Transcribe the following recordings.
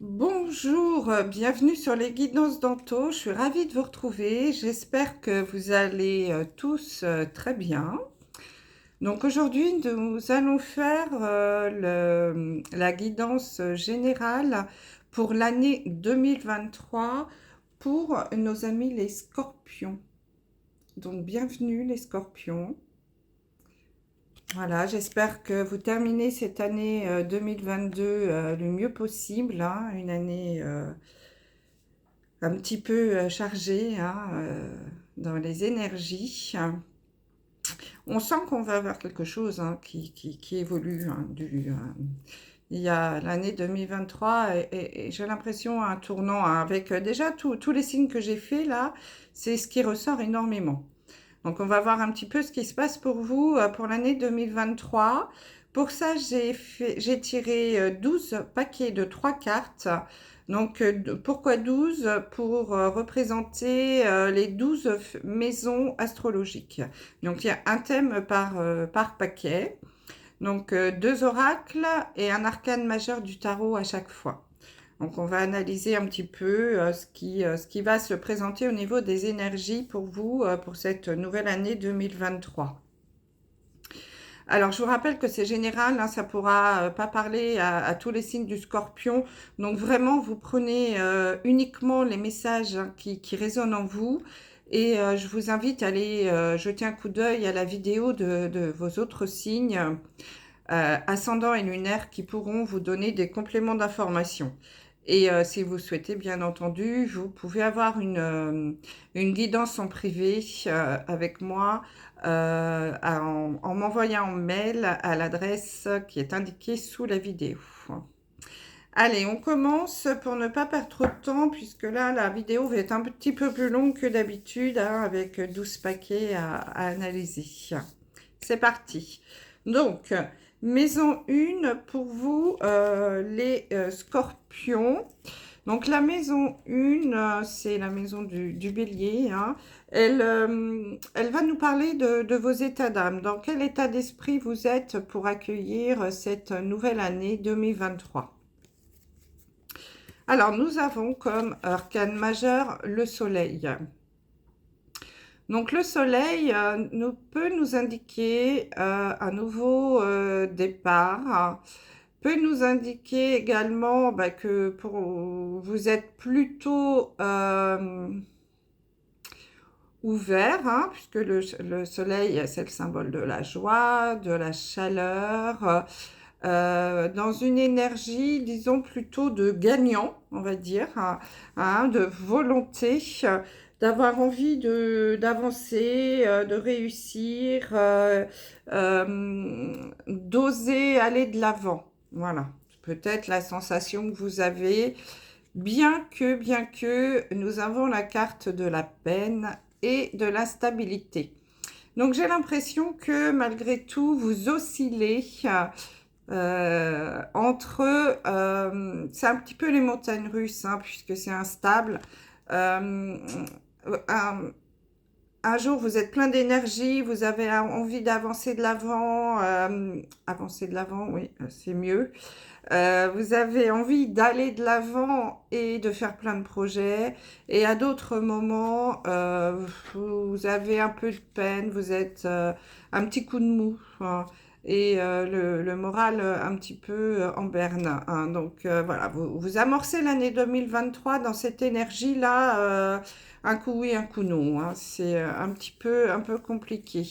Bonjour, bienvenue sur les guidances d'Anto. Je suis ravie de vous retrouver. J'espère que vous allez tous très bien. Donc aujourd'hui, nous allons faire la guidance générale pour l'année 2023 pour nos amis les scorpions. Donc bienvenue les scorpions. Voilà, j'espère que vous terminez cette année 2022 le mieux possible, hein, une année un petit peu chargée, hein, dans les énergies. On sent qu'on va avoir quelque chose, hein, qui évolue, hein, il y a l'année 2023 et j'ai l'impression un tournant, hein, avec déjà tous les signes que j'ai faits là, c'est ce qui ressort énormément. Donc, on va voir un petit peu ce qui se passe pour vous pour l'année 2023. Pour ça, j'ai tiré 12 paquets de 3 cartes. Donc, pourquoi 12? Pour représenter les 12 maisons astrologiques. Donc, il y a un thème par paquet. Donc, 2 oracles et un arcane majeur du tarot à chaque fois. Donc, on va analyser un petit peu ce qui va se présenter au niveau des énergies pour vous pour cette nouvelle année 2023. Alors, je vous rappelle que c'est général, hein, ça ne pourra pas parler à tous les signes du scorpion. Donc, vraiment, vous prenez uniquement les messages, hein, qui résonnent en vous. Et je vous invite à aller jeter un coup d'œil à la vidéo de vos autres signes, ascendants et lunaires, qui pourront vous donner des compléments d'information. Et si vous souhaitez, bien entendu, vous pouvez avoir une guidance en privé avec moi en m'envoyant un mail à l'adresse qui est indiquée sous la vidéo. Allez, on commence pour ne pas perdre trop de temps, puisque là, la vidéo va être un petit peu plus longue que d'habitude, hein, avec 12 paquets à analyser. C'est parti. Donc, maison 1 pour vous, les scorpions. Donc, la maison 1, c'est la maison du bélier, hein. Elle va nous parler de vos états d'âme. Dans quel état d'esprit vous êtes pour accueillir cette nouvelle année 2023? Alors, nous avons comme arcane majeur le soleil. Donc le soleil peut nous indiquer un nouveau départ, peut nous indiquer également que vous êtes plutôt ouvert, hein, puisque le soleil, c'est le symbole de la joie, de la chaleur, dans une énergie, disons, plutôt de gagnant, on va dire, hein, de volonté, d'avoir envie d'avancer, de réussir, d'oser aller de l'avant. Voilà, peut-être la sensation que vous avez, bien que nous avons la carte de la peine et de l'instabilité. Donc j'ai l'impression que malgré tout, vous oscillez entre, c'est un petit peu les montagnes russes, hein, puisque c'est instable. Un jour, vous êtes plein d'énergie, vous avez envie d'avancer de l'avant. Avancer de l'avant, oui, c'est mieux. Vous avez envie d'aller de l'avant et de faire plein de projets. Et à d'autres moments, vous avez un peu de peine, vous êtes un petit coup de mou, hein, et le moral un petit peu en berne, hein. Donc voilà, vous amorcez l'année 2023 dans cette énergie-là, un coup oui, un coup non, hein. C'est un peu compliqué.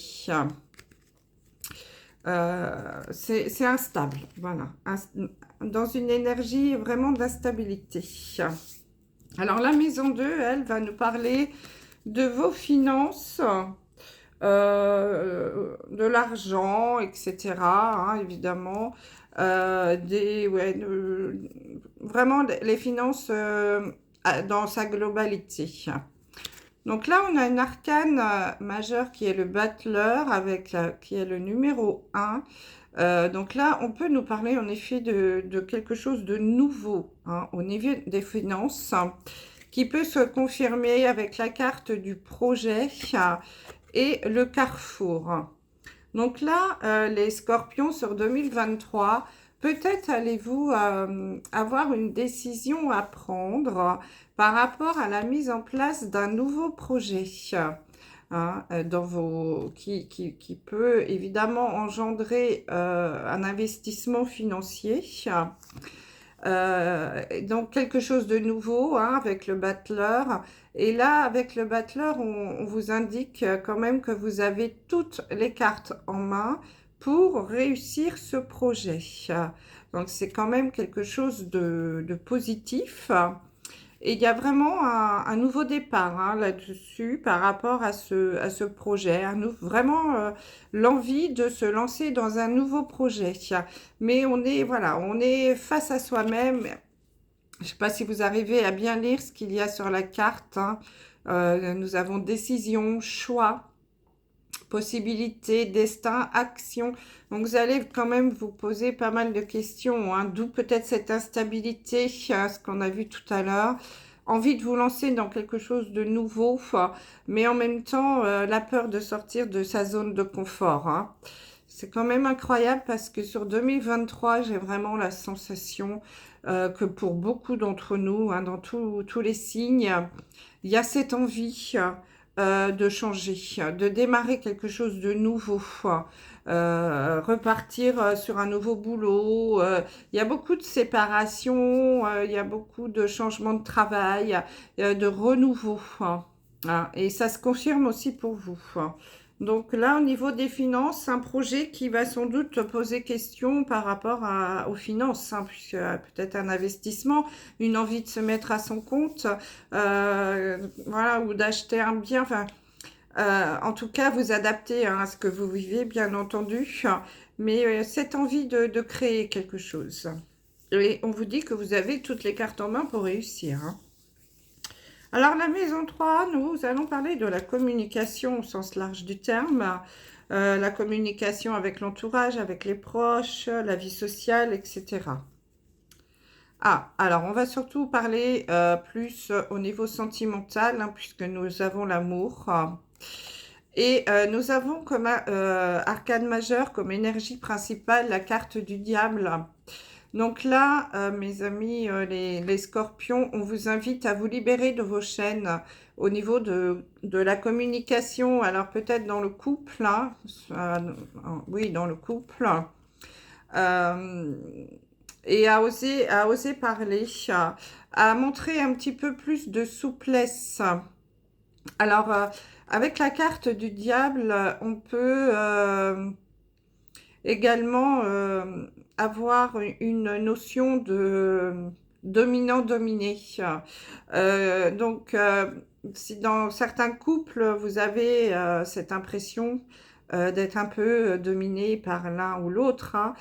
C'est instable, voilà, dans une énergie vraiment d'instabilité. Alors la maison 2, elle va nous parler de vos finances, de l'argent, etc., hein, évidemment, vraiment les finances dans sa globalité. Donc là, on a une arcane majeure qui est le battleur, qui est le numéro 1. Donc là, on peut nous parler en effet de quelque chose de nouveau, hein, au niveau des finances, qui peut se confirmer avec la carte du projet et le carrefour. Donc là, les scorpions sur 2023 peut-être allez-vous avoir une décision à prendre par rapport à la mise en place d'un nouveau projet. Hein, qui peut évidemment engendrer un investissement financier. Donc quelque chose de nouveau, hein, avec le battleur. Et là, avec le battleur, on vous indique quand même que vous avez toutes les cartes en main pour réussir ce projet. Donc c'est quand même quelque chose de positif. Et il y a vraiment un nouveau départ, hein, là-dessus par rapport à ce projet. Vraiment l'envie de se lancer dans un nouveau projet. Mais voilà, on est face à soi-même. Je ne sais pas si vous arrivez à bien lire ce qu'il y a sur la carte, hein. Nous avons décision, choix, possibilité, destin, action. Donc vous allez quand même vous poser pas mal de questions, hein, d'où peut-être cette instabilité, ce qu'on a vu tout à l'heure. Envie de vous lancer dans quelque chose de nouveau, mais en même temps, la peur de sortir de sa zone de confort, hein. C'est quand même incroyable parce que sur 2023, j'ai vraiment la sensation que pour beaucoup d'entre nous, hein, dans tous les signes, il y a cette envie de changer, de démarrer quelque chose de nouveau, repartir sur un nouveau boulot. Il y a beaucoup de séparation, il y a beaucoup de changements de travail, de renouveau, hein, et ça se confirme aussi pour vous. Donc là, au niveau des finances, un projet qui va sans doute poser question par rapport aux finances, hein, puisque peut-être un investissement, une envie de se mettre à son compte, voilà, ou d'acheter un bien, enfin, en tout cas, vous adapter, hein, à ce que vous vivez, bien entendu, mais cette envie de créer quelque chose. Et on vous dit que vous avez toutes les cartes en main pour réussir, hein. Alors, la maison 3, nous allons parler de la communication au sens large du terme, la communication avec l'entourage, avec les proches, la vie sociale, etc. Ah, alors on va surtout parler plus au niveau sentimental, hein, puisque nous avons l'amour. Et nous avons comme arcane majeur, comme énergie principale, la carte du diable. Donc là, mes amis, les scorpions, on vous invite à vous libérer de vos chaînes au niveau de la communication. Alors peut-être dans le couple, hein, oui, dans le couple. Euh, et à oser parler, à montrer un petit peu plus de souplesse. Alors, avec la carte du diable, on peut également avoir une notion de dominant-dominé. Donc, si dans certains couples, vous avez cette impression d'être un peu dominé par l'un ou l'autre, hein,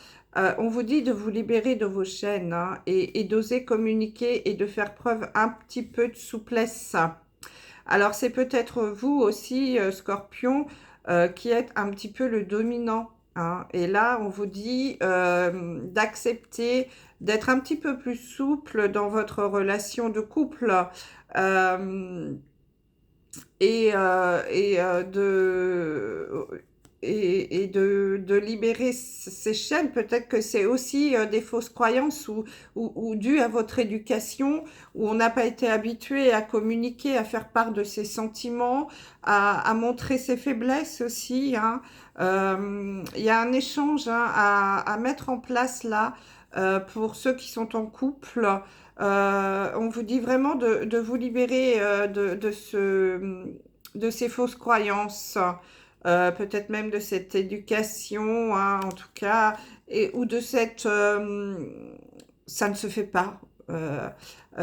on vous dit de vous libérer de vos chaînes, hein, et d'oser communiquer et de faire preuve un petit peu de souplesse. Alors, c'est peut-être vous aussi, Scorpion, qui êtes un petit peu le dominant, hein. Et là, on vous dit d'accepter d'être un petit peu plus souple dans votre relation de couple, euh, de libérer ces chaînes. Peut-être que c'est aussi des fausses croyances ou dues à votre éducation, où on n'a pas été habitué à communiquer, à faire part de ses sentiments, à montrer ses faiblesses aussi, hein. Il y a un échange, hein, à mettre en place là, pour ceux qui sont en couple. On vous dit vraiment de vous libérer de ces fausses croyances, peut-être même de cette éducation, hein, en tout cas, ou de cette ça ne se fait pas.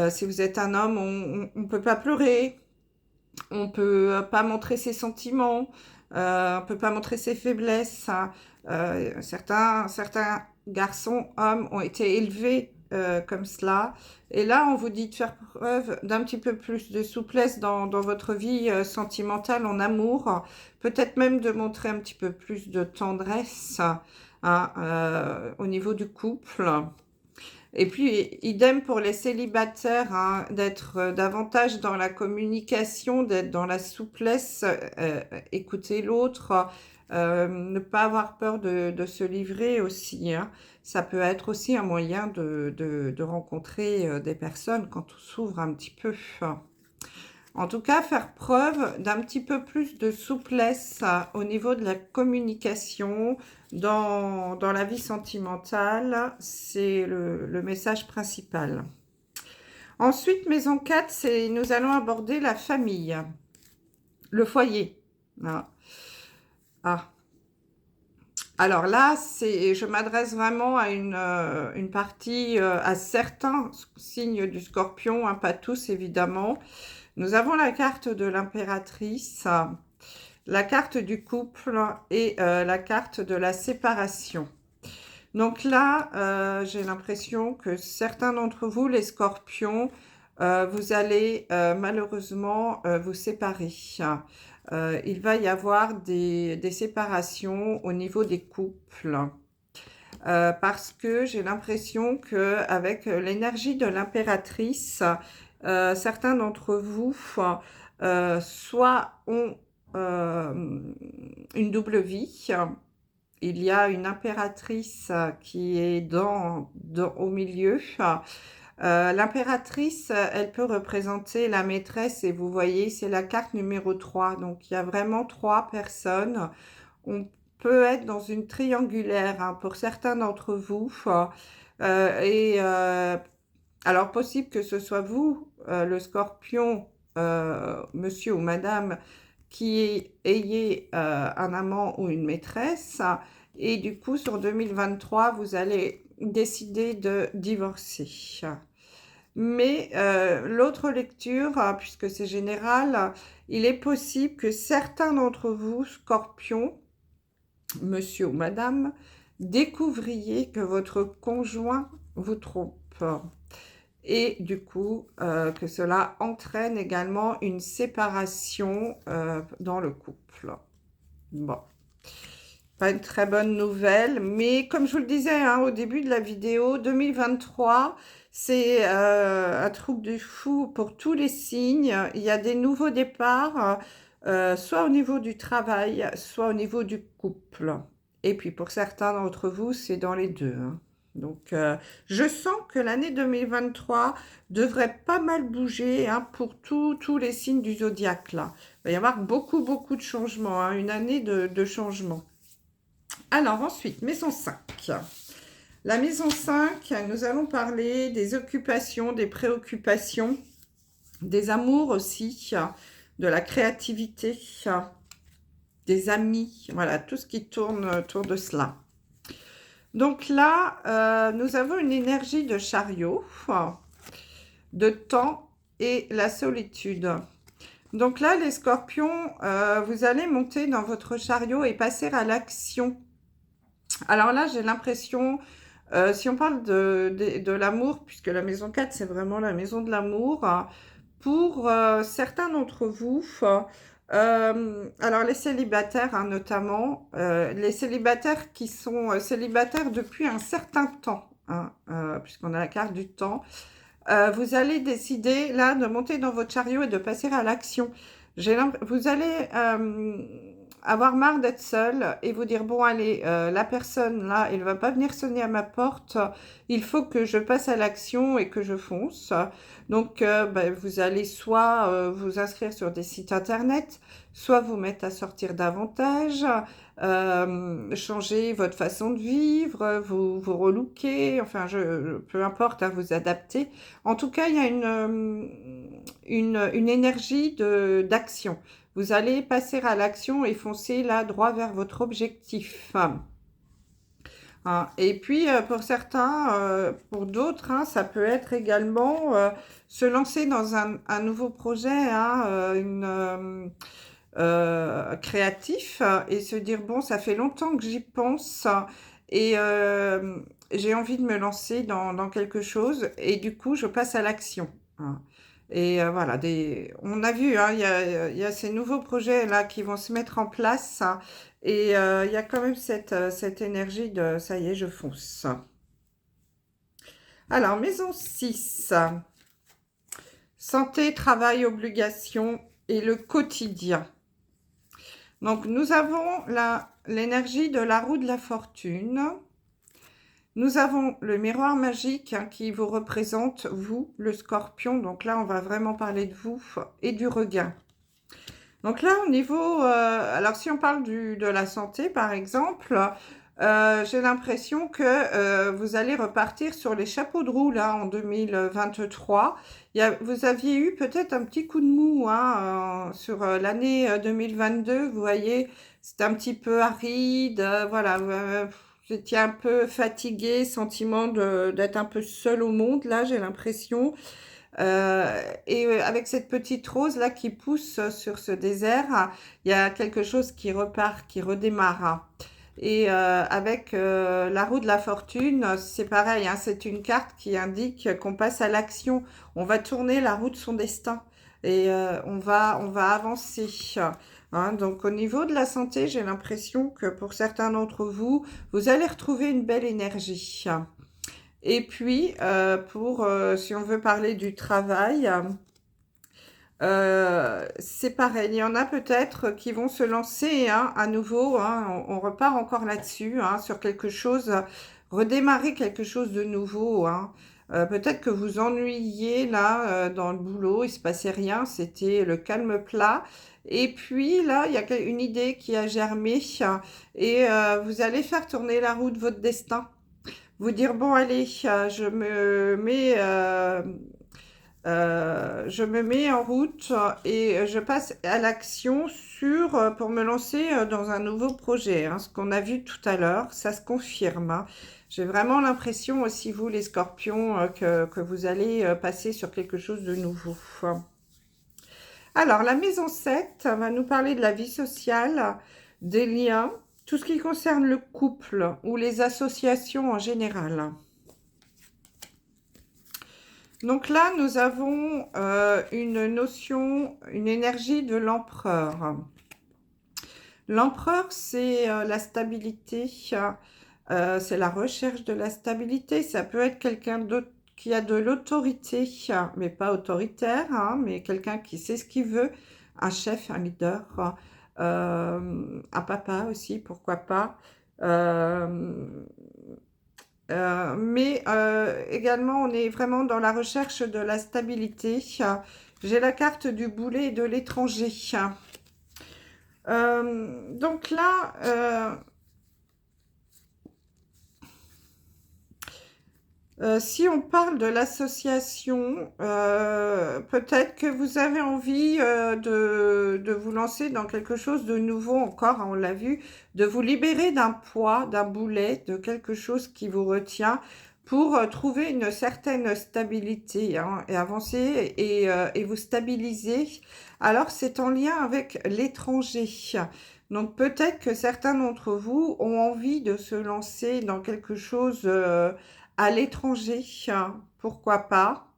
Si vous êtes un homme, on ne peut pas pleurer, on peut pas montrer ses sentiments, on peut pas montrer ses faiblesses, hein. Certains garçons, hommes ont été élevés comme cela. Et là, on vous dit de faire preuve d'un petit peu plus de souplesse dans votre vie sentimentale, en amour. Peut-être même de montrer un petit peu plus de tendresse, hein, au niveau du couple. Et puis, idem pour les célibataires, hein, d'être davantage dans la communication, d'être dans la souplesse, écouter l'autre, Ne pas avoir peur de se livrer aussi, hein. Ça peut être aussi un moyen de rencontrer des personnes quand on s'ouvre un petit peu. En tout cas, faire preuve d'un petit peu plus de souplesse au niveau de la communication dans la vie sentimentale, c'est le message principal. Ensuite, maison 4, c'est nous allons aborder la famille, le foyer. Ah. Ah. Alors là, je m'adresse vraiment à une partie, à certains signes du Scorpion, hein, pas tous évidemment. Nous avons la carte de l'impératrice, la carte du couple et la carte de la séparation. Donc là, j'ai l'impression que certains d'entre vous, les scorpions, vous allez malheureusement vous séparer. Il va y avoir des séparations au niveau des couples. Parce que j'ai l'impression qu'avec l'énergie de l'impératrice, certains d'entre vous soit ont une double vie. Il y a une impératrice qui est au milieu. L'impératrice, elle peut représenter la maîtresse et vous voyez, c'est la carte numéro 3. Donc, il y a vraiment 3 personnes. On peut être dans une triangulaire, hein, pour certains d'entre vous. Alors, possible que ce soit vous, le scorpion, monsieur ou madame, qui ayez un amant ou une maîtresse. Et du coup, sur 2023, vous allez décider de divorcer. Mais l'autre lecture, puisque c'est général, il est possible que certains d'entre vous, scorpions, monsieur ou madame, découvriez que votre conjoint vous trompe. Et du coup, que cela entraîne également une séparation dans le couple. Bon, pas une très bonne nouvelle, mais comme je vous le disais hein, au début de la vidéo, 2023, c'est un truc de fou pour tous les signes. Il y a des nouveaux départs, soit au niveau du travail, soit au niveau du couple. Et puis pour certains d'entre vous, c'est dans les deux. Hein. Donc, je sens que l'année 2023 devrait pas mal bouger hein, pour tous les signes du zodiaque. Là. Il va y avoir beaucoup de changements, hein, une année de changements. Alors ensuite, maison 5. La maison 5, nous allons parler des occupations, des préoccupations, des amours aussi, de la créativité, des amis, voilà, tout ce qui tourne autour de cela. Donc là, nous avons une énergie de chariot, de temps et la solitude. Donc là, les scorpions, vous allez monter dans votre chariot et passer à l'action. Alors là, j'ai l'impression, si on parle de l'amour, puisque la maison 4, c'est vraiment la maison de l'amour, pour certains d'entre vous, alors les célibataires hein, notamment, les célibataires qui sont célibataires depuis un certain temps, hein, puisqu'on a la carte du temps, vous allez décider là de monter dans votre chariot et de passer à l'action. Vous allez avoir marre d'être seul et vous dire bon allez, la personne là, elle va pas venir sonner à ma porte, il faut que je passe à l'action et que je fonce. Donc vous allez soit vous inscrire sur des sites internet, soit vous mettre à sortir davantage, changer votre façon de vivre, vous relooker, enfin peu importe, hein, vous adapter. En tout cas, il y a une énergie d'action. Vous allez passer à l'action et foncer là droit vers votre objectif. Hein. Et puis, pour certains, pour d'autres, hein, ça peut être également se lancer dans un nouveau projet, hein, créatif et se dire, bon, ça fait longtemps que j'y pense et j'ai envie de me lancer dans quelque chose et du coup, je passe à l'action. Hein. Et voilà, on a vu, hein, il y a ces nouveaux projets là qui vont se mettre en place hein, et il y a quand même cette énergie de ça y est, je fonce. Alors, maison 6, santé, travail, obligation et le quotidien. Donc, nous avons l'énergie de la roue de la fortune. Nous avons le miroir magique hein, qui vous représente, vous, le scorpion. Donc là, on va vraiment parler de vous et du regain. Donc là, au niveau... alors, si on parle de la santé, par exemple, j'ai l'impression que vous allez repartir sur les chapeaux de roue, là, en 2023. Vous aviez eu peut-être un petit coup de mou hein, sur l'année 2022. Vous voyez, c'était un petit peu aride. Voilà, vous étiez un peu fatigué, sentiment d'être un peu seul au monde, là, j'ai l'impression. Avec cette petite rose là qui pousse sur ce désert, il y a quelque chose qui repart, qui redémarre. Avec la roue de la fortune, c'est pareil, hein, c'est une carte qui indique qu'on passe à l'action. On va tourner la roue de son destin et on va avancer. Hein. Donc au niveau de la santé, j'ai l'impression que pour certains d'entre vous, vous allez retrouver une belle énergie. Et puis, si on veut parler du travail, c'est pareil. Il y en a peut-être qui vont se lancer hein, à nouveau. Hein, on repart encore là-dessus, hein, sur quelque chose, redémarrer quelque chose de nouveau. Hein. Peut-être que vous ennuyiez là dans le boulot, il se passait rien, c'était le calme plat. Et puis là, il y a une idée qui a germé et vous allez faire tourner la roue de votre destin. Vous dire, bon, allez, je me mets en route et je passe à l'action pour me lancer dans un nouveau projet. Hein. Ce qu'on a vu tout à l'heure, ça se confirme. Hein. J'ai vraiment l'impression aussi, vous les scorpions, que vous allez passer sur quelque chose de nouveau. Alors, la maison 7 va nous parler de la vie sociale, des liens, tout ce qui concerne le couple ou les associations en général. Donc là, nous avons une notion, une énergie de l'empereur. L'empereur, c'est la stabilité, c'est la recherche de la stabilité. Ça peut être quelqu'un d'autre qui a de l'autorité, mais pas autoritaire, hein, mais quelqu'un qui sait ce qu'il veut, un chef, un leader, un papa aussi, pourquoi pas. Également, on est vraiment dans la recherche de la stabilité. J'ai la carte du boulet et de l'étranger. Donc là, si on parle de l'association, peut-être que vous avez envie de vous lancer dans quelque chose de nouveau encore, hein, on l'a vu, de vous libérer d'un poids, d'un boulet, de quelque chose qui vous retient pour trouver une certaine stabilité hein, et avancer et vous stabiliser. Alors, c'est en lien avec l'étranger. Donc, peut-être que certains d'entre vous ont envie de se lancer dans quelque chose à l'étranger, pourquoi pas,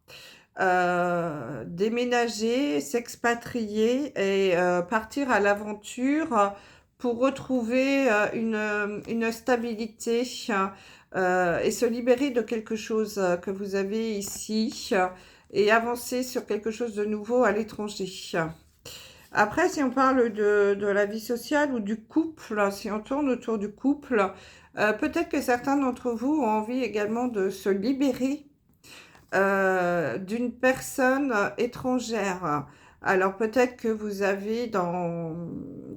déménager, s'expatrier et partir à l'aventure pour retrouver une stabilité et se libérer de quelque chose que vous avez ici et avancer sur quelque chose de nouveau à l'étranger. Après, si on parle de la vie sociale ou du couple, si on tourne autour du couple, peut-être que certains d'entre vous ont envie également de se libérer d'une personne étrangère. Alors peut-être que vous avez dans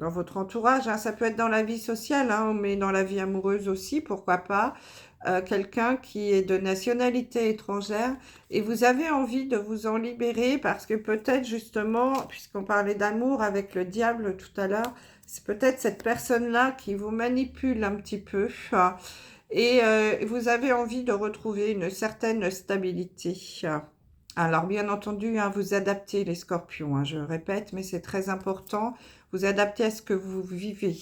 votre entourage, hein, ça peut être dans la vie sociale, hein, mais dans la vie amoureuse aussi, pourquoi pas, quelqu'un qui est de nationalité étrangère et vous avez envie de vous en libérer parce que peut-être justement, puisqu'on parlait d'amour avec le diable tout à l'heure, c'est peut-être cette personne-là qui vous manipule un petit peu et vous avez envie de retrouver une certaine stabilité. Alors, bien entendu, hein, vous adaptez les scorpions, hein, je répète, mais c'est très important. Vous adaptez à ce que vous vivez.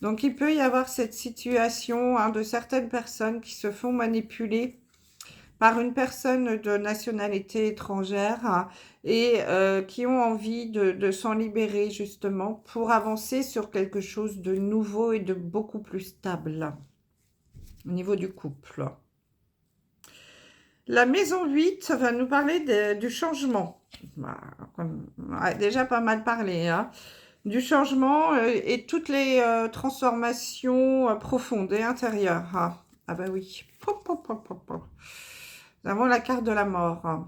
Donc, il peut y avoir cette situation hein, de certaines personnes qui se font manipuler par une personne de nationalité étrangère hein, et qui ont envie de s'en libérer justement pour avancer sur quelque chose de nouveau et de beaucoup plus stable au niveau du couple. La maison 8 va nous parler du changement. On a déjà pas mal parlé. Hein. du changement et toutes les transformations profondes et intérieures. Ah, ah bah oui. Pop, pop, pop, pop, pop. Nous avons la carte de la mort.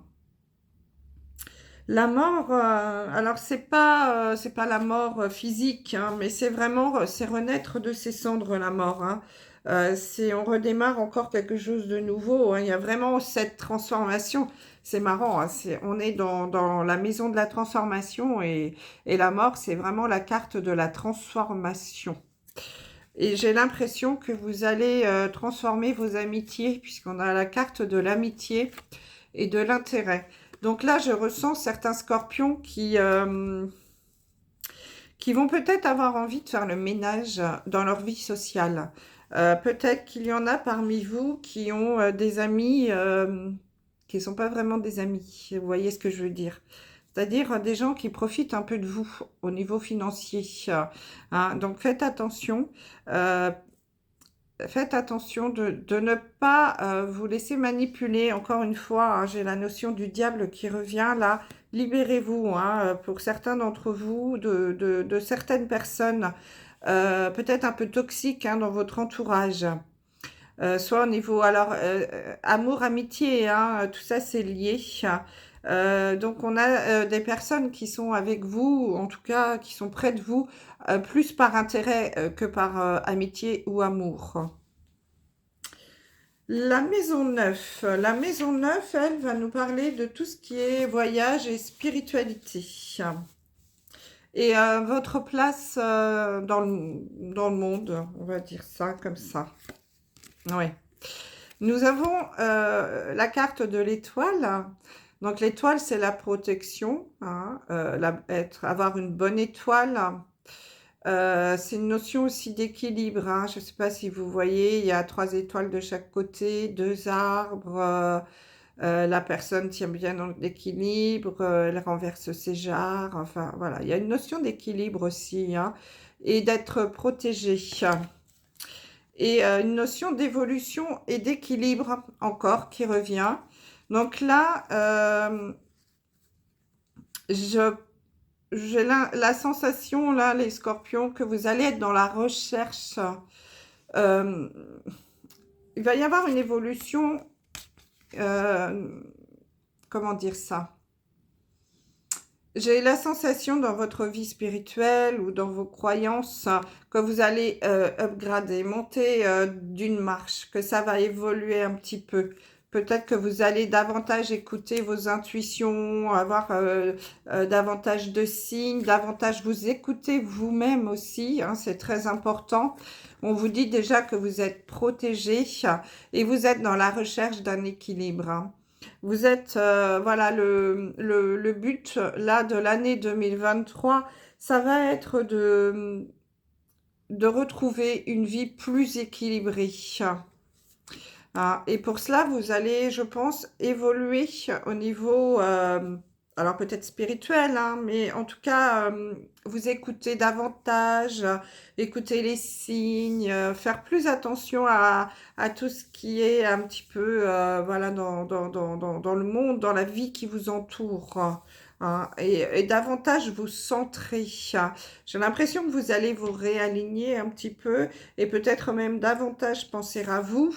La mort, alors c'est pas la mort physique, hein, mais c'est vraiment, c'est renaître de ses cendres, la mort. Hein. On redémarre encore quelque chose de nouveau. Hein. Il y a vraiment cette transformation. C'est marrant, hein, on est dans la maison de la transformation et la mort, c'est vraiment la carte de la transformation. Et j'ai l'impression que vous allez transformer vos amitiés, puisqu'on a la carte de l'amitié et de l'intérêt. Donc là, je ressens certains scorpions qui vont peut-être avoir envie de faire le ménage dans leur vie sociale. Peut-être qu'il y en a parmi vous qui ont des amis qui ne sont pas vraiment des amis. Vous voyez ce que je veux dire? C'est-à-dire des gens qui profitent un peu de vous au niveau financier. Hein. Donc faites attention. Faites attention de ne pas vous laisser manipuler. Encore une fois, hein, j'ai la notion du diable qui revient là. Libérez-vous, hein, pour certains d'entre vous, de certaines personnes, peut-être un peu toxiques hein, dans votre entourage. Soit au niveau, alors, amour, amitié, hein, tout ça c'est lié. Donc on a des personnes qui sont avec vous, en tout cas qui sont près de vous, plus par intérêt que par amitié ou amour. La maison 9, elle va nous parler de tout ce qui est voyage et spiritualité. Et votre place dans le monde, on va dire ça comme ça. Oui. Nous avons la carte de l'étoile. Donc l'étoile, c'est la protection, hein, avoir une bonne étoile. C'est une notion aussi d'équilibre. Hein. Je ne sais pas si vous voyez, il y a 3 étoiles de chaque côté, 2 arbres. La personne tient bien dans l'équilibre, elle renverse ses jarres. Enfin, voilà, il y a une notion d'équilibre aussi. Hein, et d'être protégé. Et une notion d'évolution et d'équilibre encore qui revient. Donc là, j'ai la sensation, là, les scorpions, que vous allez être dans la recherche. Il va y avoir une évolution, comment dire ça? J'ai la sensation dans votre vie spirituelle ou dans vos croyances que vous allez upgrader, monter d'une marche, que ça va évoluer un petit peu. Peut-être que vous allez davantage écouter vos intuitions, avoir davantage de signes, davantage vous écouter vous-même aussi, hein, c'est très important. On vous dit déjà que vous êtes protégé et vous êtes dans la recherche d'un équilibre. Hein. Vous êtes, voilà, le but là de l'année 2023, ça va être de retrouver une vie plus équilibrée. Ah, et pour cela, vous allez, je pense, évoluer au niveau, alors peut-être spirituel, hein, mais en tout cas, vous écoutez davantage, écouter les signes, faire plus attention à tout ce qui est un petit peu, voilà, dans le monde, dans la vie qui vous entoure. Hein, et davantage vous centrer. J'ai l'impression que vous allez vous réaligner un petit peu et peut-être même davantage penser à vous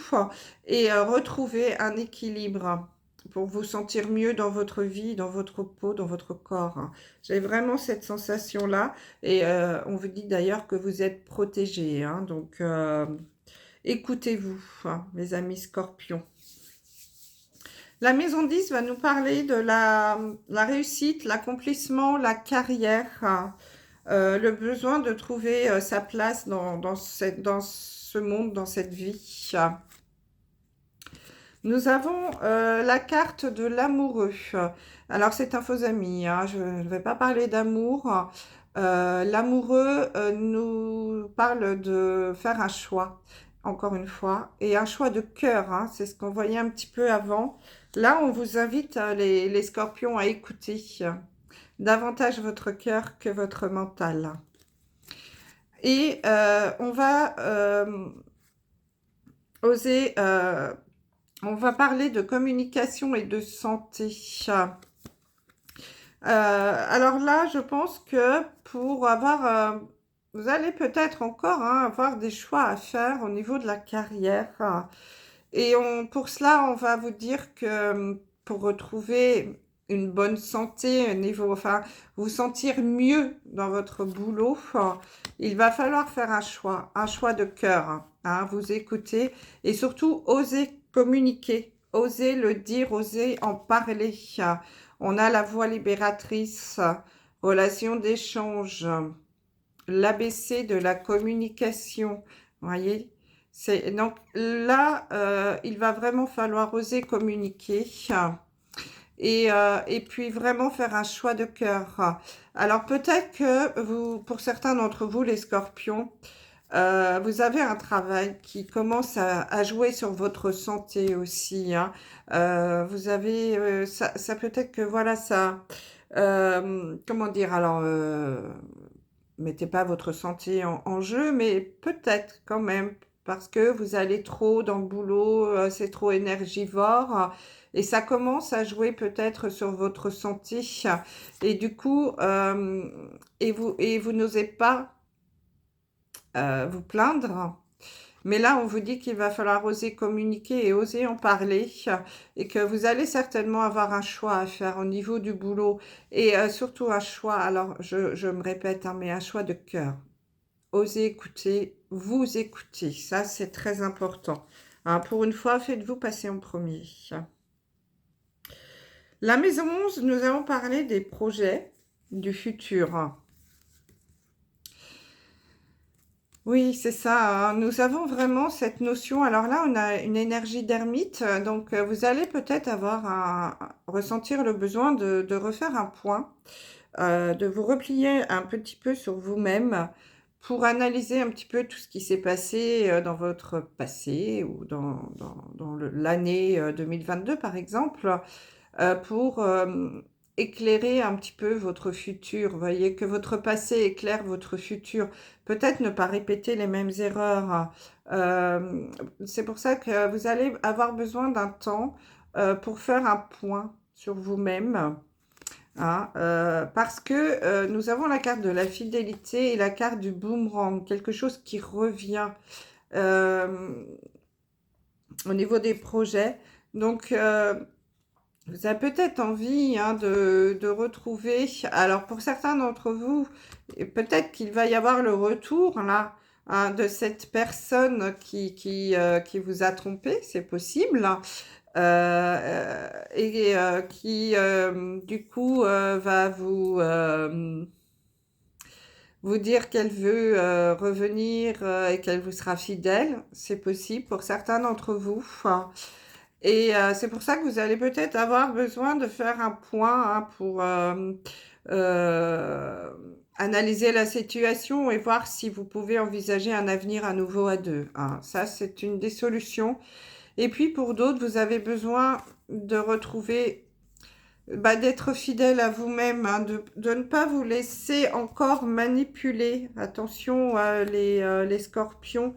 et retrouver un équilibre pour vous sentir mieux dans votre vie, dans votre peau, dans votre corps. Hein. J'ai vraiment cette sensation-là et on vous dit d'ailleurs que vous êtes protégés. Hein, donc, écoutez-vous, hein, mes amis scorpions. La maison 10 va nous parler de la réussite, l'accomplissement, la carrière, le besoin de trouver sa place dans ce monde, dans cette vie. Nous avons la carte de l'amoureux. Alors, c'est un faux ami. Hein, je ne vais pas parler d'amour. L'amoureux nous parle de faire un choix, encore une fois, et un choix de cœur. Hein, c'est ce qu'on voyait un petit peu avant. Là, on vous invite, les scorpions, à écouter davantage votre cœur que votre mental. Et on va oser... on va parler de communication et de santé. Alors là, je pense que pour avoir, vous allez peut-être encore hein, avoir des choix à faire au niveau de la carrière. Et pour cela, on va vous dire que pour retrouver une bonne santé, enfin, vous sentir mieux dans votre boulot, il va falloir faire un choix de cœur, hein, vous écouter et surtout oser communiquer, oser le dire, oser en parler. On a la voix libératrice, relation d'échange, l'ABC de la communication, voyez. Donc là, il va vraiment falloir oser communiquer et puis vraiment faire un choix de cœur. Alors peut-être que pour certains d'entre vous, les scorpions, vous avez un travail qui commence à jouer sur votre santé aussi, hein. Vous avez, ça peut-être que voilà, comment dire, alors, mettez pas votre santé en jeu, mais peut-être quand même, parce que vous allez trop dans le boulot, c'est trop énergivore, et ça commence à jouer peut-être sur votre santé, et du coup, vous n'osez pas vous plaindre. Mais là, on vous dit qu'il va falloir oser communiquer et oser en parler et que vous allez certainement avoir un choix à faire au niveau du boulot et surtout un choix, alors je me répète, hein, mais un choix de cœur. Osez écouter, vous écouter, ça c'est très important. Hein, pour une fois, faites-vous passer en premier. La maison 11, nous allons parler des projets du futur. Oui, c'est ça, hein. Nous avons vraiment cette notion. Alors là, on a une énergie d'ermite, donc vous allez peut-être ressentir le besoin de refaire un point, de vous replier un petit peu sur vous-même pour analyser un petit peu tout ce qui s'est passé dans votre passé ou dans l'année 2022, par exemple, pour éclairer un petit peu votre futur. Vous voyez que votre passé éclaire votre futur. Peut-être ne pas répéter les mêmes erreurs. C'est pour ça que vous allez avoir besoin d'un temps pour faire un point sur vous-même. Hein, parce que nous avons la carte de la fidélité et la carte du boomerang, quelque chose qui revient au niveau des projets. Donc, vous avez peut-être envie hein, de retrouver, alors pour certains d'entre vous, peut-être qu'il va y avoir le retour là hein, de cette personne qui vous a trompé, c'est possible, et qui du coup va vous dire qu'elle veut revenir et qu'elle vous sera fidèle, c'est possible pour certains d'entre vous. Et c'est pour ça que vous allez peut-être avoir besoin de faire un point hein, pour euh, analyser la situation et voir si vous pouvez envisager un avenir à nouveau à deux. Hein. Ça, c'est une des solutions. Et puis pour d'autres, vous avez besoin de retrouver, d'être fidèle à vous-même, hein, de ne pas vous laisser encore manipuler. Attention, les scorpions.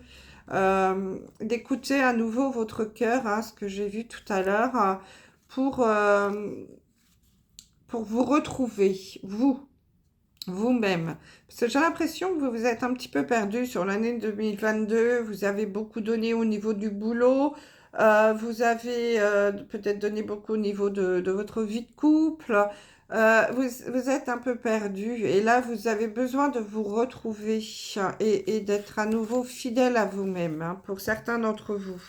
D'écouter à nouveau votre cœur, hein, ce que j'ai vu tout à l'heure, pour, pour vous retrouver, vous-même. Parce que j'ai l'impression que vous vous êtes un petit peu perdu sur l'année 2022, vous avez beaucoup donné au niveau du boulot, vous avez peut-être donné beaucoup au niveau de votre vie de couple, vous êtes un peu perdu et là vous avez besoin de vous retrouver et d'être à nouveau fidèle à vous-même hein, pour certains d'entre vous.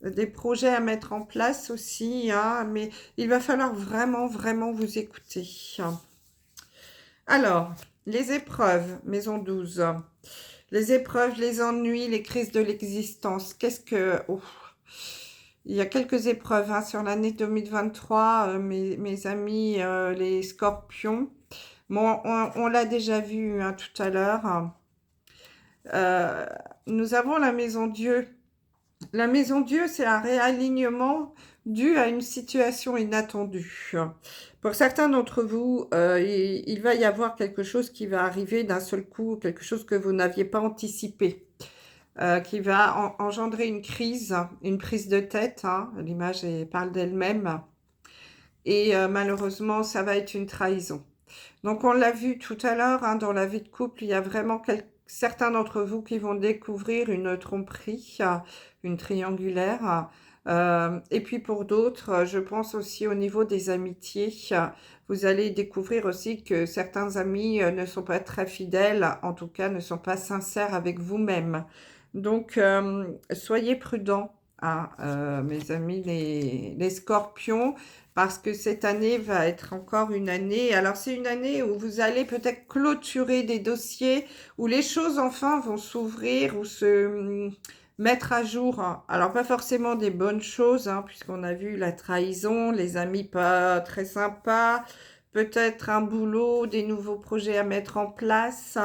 Des projets à mettre en place aussi, hein, mais il va falloir vraiment, vraiment vous écouter. Alors, les épreuves, maison 12. Les épreuves, les ennuis, les crises de l'existence. Qu'est-ce que... Oh. Il y a quelques épreuves hein, sur l'année 2023, mes amis, les scorpions. Bon, on l'a déjà vu hein, tout à l'heure. Nous avons la maison Dieu. La maison Dieu, c'est un réalignement dû à une situation inattendue. Pour certains d'entre vous, il va y avoir quelque chose qui va arriver d'un seul coup, quelque chose que vous n'aviez pas anticipé, qui va engendrer une crise, une prise de tête. Hein, l'image parle d'elle-même. et malheureusement, ça va être une trahison. Donc, on l'a vu tout à l'heure, hein, dans la vie de couple, il y a vraiment certains d'entre vous qui vont découvrir une tromperie, une triangulaire. Et puis pour d'autres, je pense aussi au niveau des amitiés, vous allez découvrir aussi que certains amis ne sont pas très fidèles, en tout cas ne sont pas sincères avec vous-même. Donc, soyez prudents, hein, mes amis les scorpions, parce que cette année va être encore une année. Alors, c'est une année où vous allez peut-être clôturer des dossiers, où les choses enfin vont s'ouvrir ou se mettre à jour. Alors, pas forcément des bonnes choses, hein, puisqu'on a vu la trahison, les amis pas très sympas, peut-être un boulot, des nouveaux projets à mettre en place.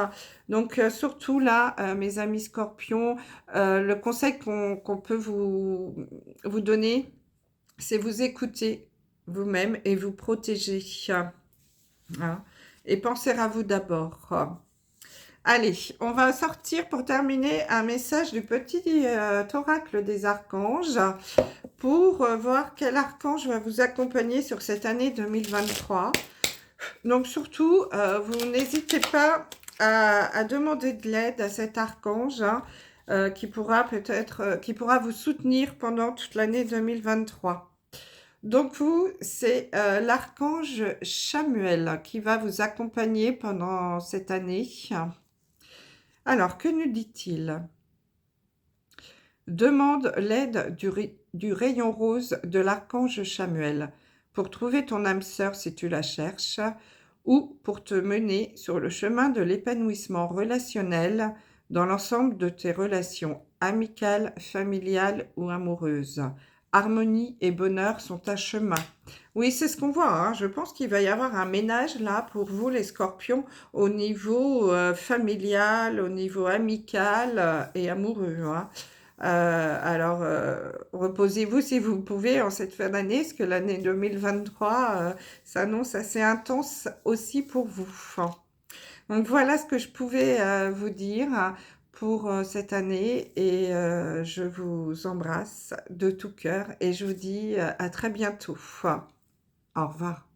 Donc, surtout là, mes amis scorpions, le conseil qu'on peut vous donner, c'est vous écouter vous-même et vous protéger. Hein. Et penser à vous d'abord. Allez, on va sortir pour terminer un message du petit oracle des archanges pour voir quel archange va vous accompagner sur cette année 2023. Donc surtout, vous n'hésitez pas à demander de l'aide à cet archange, hein, qui pourra vous soutenir pendant toute l'année 2023. Donc vous, c'est l'archange Chamuel qui va vous accompagner pendant cette année. Alors, que nous dit-il? Demande l'aide du rayon rose de l'archange Chamuel pour trouver ton âme sœur si tu la cherches, ou pour te mener sur le chemin de l'épanouissement relationnel dans l'ensemble de tes relations amicales, familiales ou amoureuses. Harmonie et bonheur sont à chemin. Oui, c'est ce qu'on voit, hein. Je pense qu'il va y avoir un ménage là pour vous les scorpions au niveau familial, au niveau amical et amoureux, hein. Alors, reposez-vous si vous pouvez en cette fin d'année, parce que l'année 2023 s'annonce assez intense aussi pour vous. Donc, voilà ce que je pouvais vous dire pour cette année, et je vous embrasse de tout cœur et je vous dis à très bientôt. Au revoir.